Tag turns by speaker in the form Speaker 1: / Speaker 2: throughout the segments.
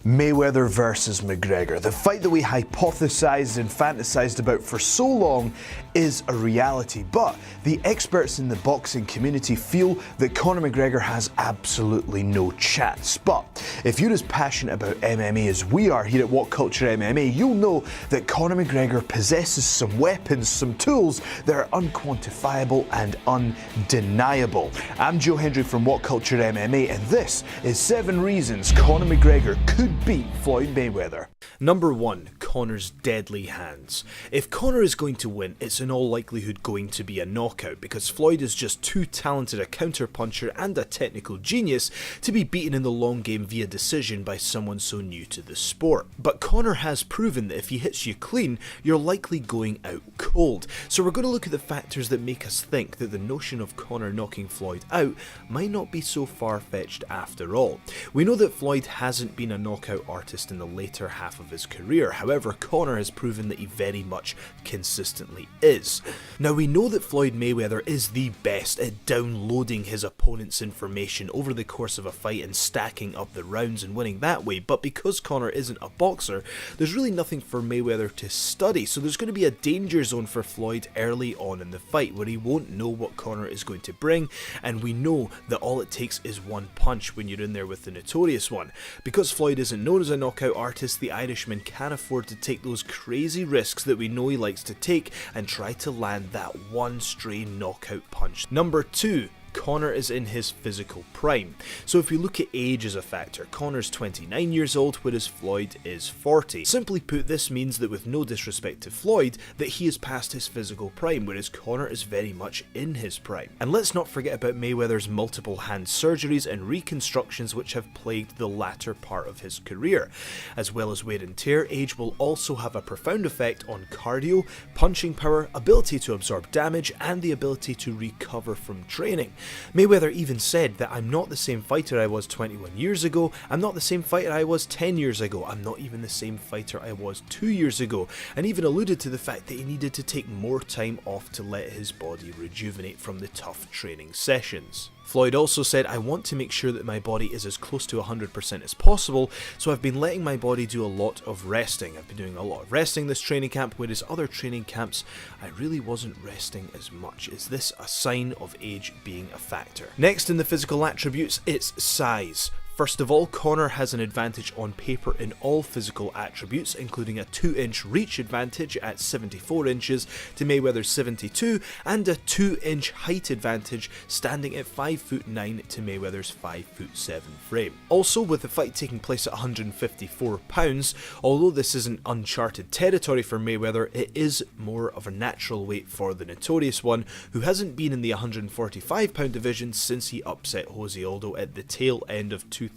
Speaker 1: Mayweather versus McGregor. The fight that we hypothesized and fantasized about for so long is a reality, but the experts in the boxing community feel that Conor McGregor has absolutely no chance. But if you're as passionate about MMA as we are here at What Culture MMA, you'll know that Conor McGregor possesses some weapons, some tools that are unquantifiable and undeniable. I'm Joe Hendry from What Culture MMA, and this is 7 reasons Conor McGregor could beat Floyd Mayweather.
Speaker 2: Number 1. Conor's deadly hands. If Conor is going to win, it's in all likelihood going to be a knockout, because Floyd is just too talented a counterpuncher and a technical genius to be beaten in the long game via decision by someone so new to the sport. But Conor has proven that if he hits you clean, you're likely going out cold. So we're going to look at the factors that make us think that the notion of Conor knocking Floyd out might not be so far-fetched after all. We know that Floyd hasn't been a knockout artist in the later half of his career, however Conor has proven that he very much consistently is. Now we know that Floyd Mayweather is the best at downloading his opponent's information over the course of a fight and stacking up the rounds and winning that way, but because Conor isn't a boxer, there's really nothing for Mayweather to study, so there's going to be a danger zone for Floyd early on in the fight where he won't know what Conor is going to bring, and we know that all it takes is one punch when you're in there with the notorious one. Because Floyd isn't known as a knockout artist, the Irishman can afford to take those crazy risks that we know he likes to take and try to land that one stray knockout punch. Number 2. Conor is in his physical prime. So if we look at age as a factor, Conor's 29 years old, whereas Floyd is 40. Simply put, this means that with no disrespect to Floyd, that he is past his physical prime, whereas Conor is very much in his prime. And let's not forget about Mayweather's multiple hand surgeries and reconstructions which have plagued the latter part of his career. As well as wear and tear, age will also have a profound effect on cardio, punching power, ability to absorb damage, and the ability to recover from training. Mayweather even said that I'm not the same fighter I was 21 years ago, I'm not the same fighter I was 10 years ago, I'm not even the same fighter I was 2 years ago, and even alluded to the fact that he needed to take more time off to let his body rejuvenate from the tough training sessions. Floyd also said, I want to make sure that my body is as close to 100% as possible, so I've been letting my body do a lot of resting. I've been doing a lot of resting this training camp, whereas other training camps I really wasn't resting as much. Is this a sign of age being a factor? Next in the physical attributes, it's size. First of all, Conor has an advantage on paper in all physical attributes, including a 2-inch reach advantage at 74 inches to Mayweather's 72, and a 2-inch height advantage standing at 5'9" to Mayweather's 5'7" frame. Also, with the fight taking place at 154 pounds, although this isn't uncharted territory for Mayweather, it is more of a natural weight for the notorious one, who hasn't been in the 145 pound division since he upset José Aldo at the tail end of 2013.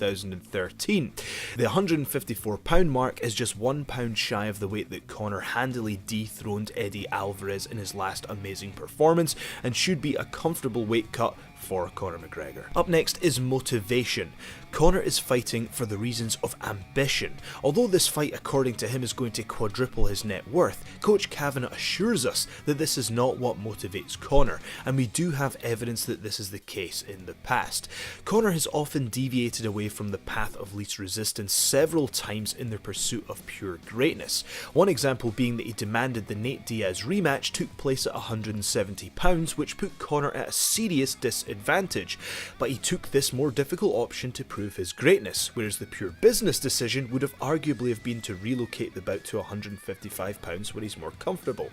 Speaker 2: The 154 pound mark is just 1 pound shy of the weight that Conor handily dethroned Eddie Alvarez in his last amazing performance, and should be a comfortable weight cut for Conor McGregor. Up next is motivation. Conor is fighting for the reasons of ambition. Although this fight, according to him, is going to quadruple his net worth, Coach Kavanagh assures us that this is not what motivates Conor, and we do have evidence that this is the case in the past. Conor has often deviated away from the path of least resistance several times in their pursuit of pure greatness. One example being that he demanded the Nate Diaz rematch took place at 170 pounds, which put Conor at a serious disadvantage, but he took this more difficult option to prove his greatness, whereas the pure business decision would have arguably have been to relocate the bout to 155 pounds where he's more comfortable.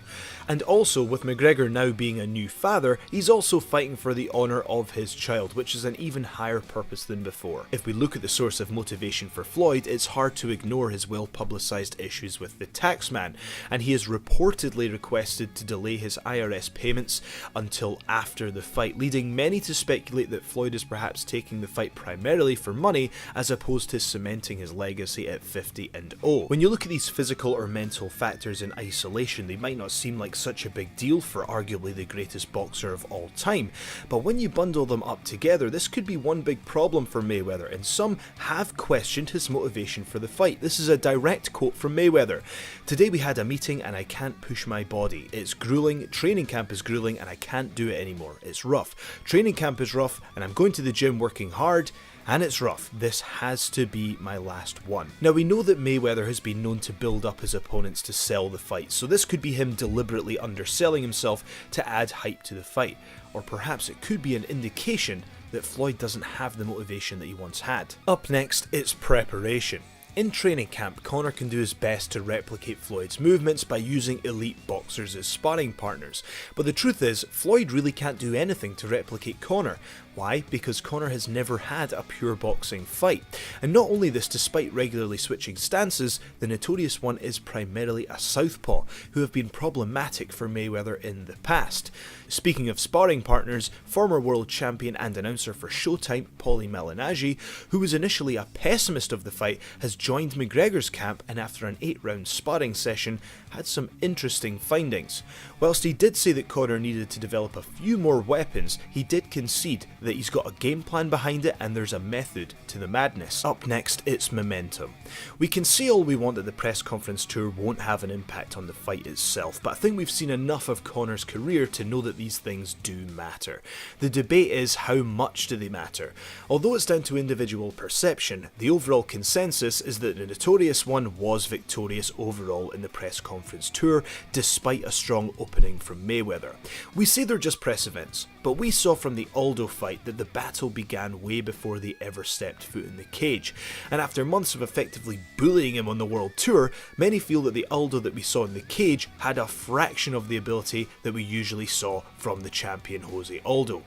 Speaker 2: And also, with McGregor now being a new father, he's also fighting for the honour of his child, which is an even higher purpose than before. If we look at the source of motivation for Floyd, it's hard to ignore his well-publicised issues with the taxman, and he has reportedly requested to delay his IRS payments until after the fight, leading many to speculate that Floyd is perhaps taking the fight primarily for money as opposed to cementing his legacy at 50-0. When you look at these physical or mental factors in isolation, they might not seem like such a big deal for arguably the greatest boxer of all time, but when you bundle them up together, this could be one big problem for Mayweather, and some have questioned his motivation for the fight. This is a direct quote from Mayweather. Today we had a meeting and I can't push my body. It's grueling, training camp is grueling, and I can't do it anymore. It's rough. Training camp is rough, and I'm going to the gym working hard, and it's rough. This has to be my last one. Now we know that Mayweather has been known to build up his opponents to sell the fight, so this could be him deliberately underselling himself to add hype to the fight, or perhaps it could be an indication that Floyd doesn't have the motivation that he once had. Up next, it's preparation. In training camp, Conor can do his best to replicate Floyd's movements by using elite boxers as sparring partners, but the truth is, Floyd really can't do anything to replicate Conor. Why? Because Conor has never had a pure boxing fight. And not only this, despite regularly switching stances, the notorious one is primarily a southpaw, who have been problematic for Mayweather in the past. Speaking of sparring partners, former world champion and announcer for Showtime, Paulie Malignaggi, who was initially a pessimist of the fight, has joined McGregor's camp and after an 8-round sparring session, had some interesting findings. Whilst he did say that Conor needed to develop a few more weapons, he did concede that he's got a game plan behind it and there's a method to the madness. Up next, it's momentum. We can say all we want that the press conference tour won't have an impact on the fight itself, but I think we've seen enough of Conor's career to know that these things do matter. The debate is, how much do they matter? Although it's down to individual perception, the overall consensus is that the notorious one was victorious overall in the press conference tour, despite a strong opening from Mayweather. We say they're just press events, but we saw from the Aldo fight that the battle began way before they ever stepped foot in the cage, and after months of effectively bullying him on the world tour, many feel that the Aldo that we saw in the cage had a fraction of the ability that we usually saw from the champion José Aldo.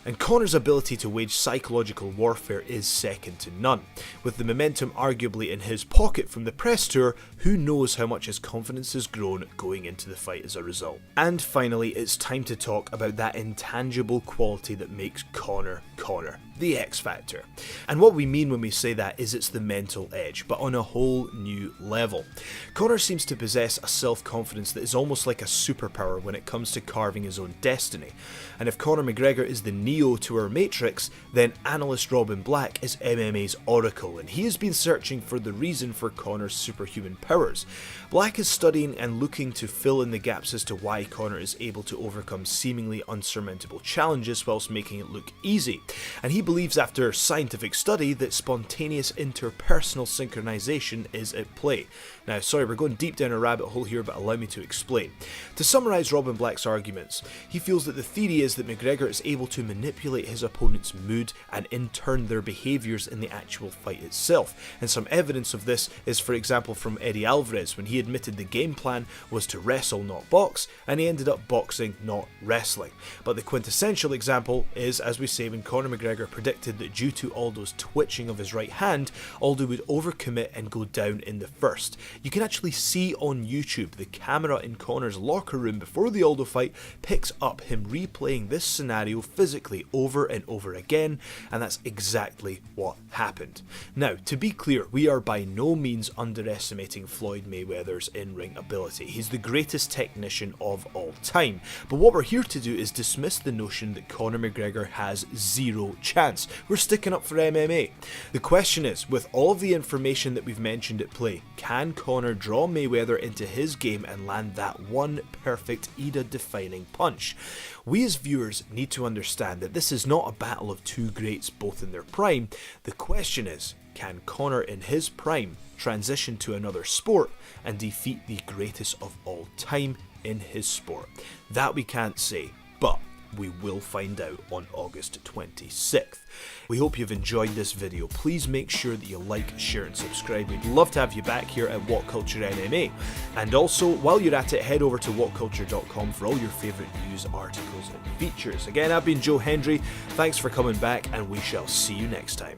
Speaker 2: And Conor's ability to wage psychological warfare is second to none. With the momentum arguably in his pocket from the press tour, who knows how much his confidence has grown going into the fight as a result. And finally, it's time to talk about that intangible quality that makes Conor Conor, the X Factor. And what we mean when we say that is it's the mental edge, but on a whole new level. Conor seems to possess a self-confidence that is almost like a superpower when it comes to carving his own destiny. And if Conor McGregor is the Neo to our Matrix, then analyst Robin Black is MMA's Oracle, and he has been searching for the reason for Conor's superhuman powers. Black is studying and looking to fill in the gaps as to why Conor is able to overcome seemingly unsurmountable challenges whilst making it look easy. And he believes after scientific study that spontaneous interpersonal synchronization is at play. Now, sorry, we're going deep down a rabbit hole here, but allow me to explain. To summarise Robin Black's arguments, he feels that the theory is that McGregor is able to manipulate his opponent's mood and in turn their behaviours in the actual fight itself. And some evidence of this is, for example, from Eddie Alvarez, when he admitted the game plan was to wrestle, not box, and he ended up boxing, not wrestling. But the quintessential example is, as we say, when Conor McGregor predicted that due to Aldo's twitching of his right hand, Aldo would overcommit and go down in the first. You can actually see on YouTube the camera in Conor's locker room before the Aldo fight picks up him replaying this scenario physically over and over again, and that's exactly what happened. Now, to be clear, we are by no means underestimating Floyd Mayweather's in-ring ability. He's the greatest technician of all time, but what we're here to do is dismiss the notion that Conor McGregor has zero chance. We're sticking up for MMA. The question is, with all of the information that we've mentioned at play, can Conor draw Mayweather into his game and land that one perfect era-defining punch? We as viewers need to understand that this is not a battle of two greats both in their prime. The question is, can Conor in his prime transition to another sport and defeat the greatest of all time in his sport? That we can't say, but we will find out on August 26th. We hope you've enjoyed this video. Please make sure that you like, share and subscribe. We'd love to have you back here at What Culture MMA. And also, while you're at it, head over to whatculture.com for all your favourite news, articles and features. Again, I've been Joe Hendry. Thanks for coming back and we shall see you next time.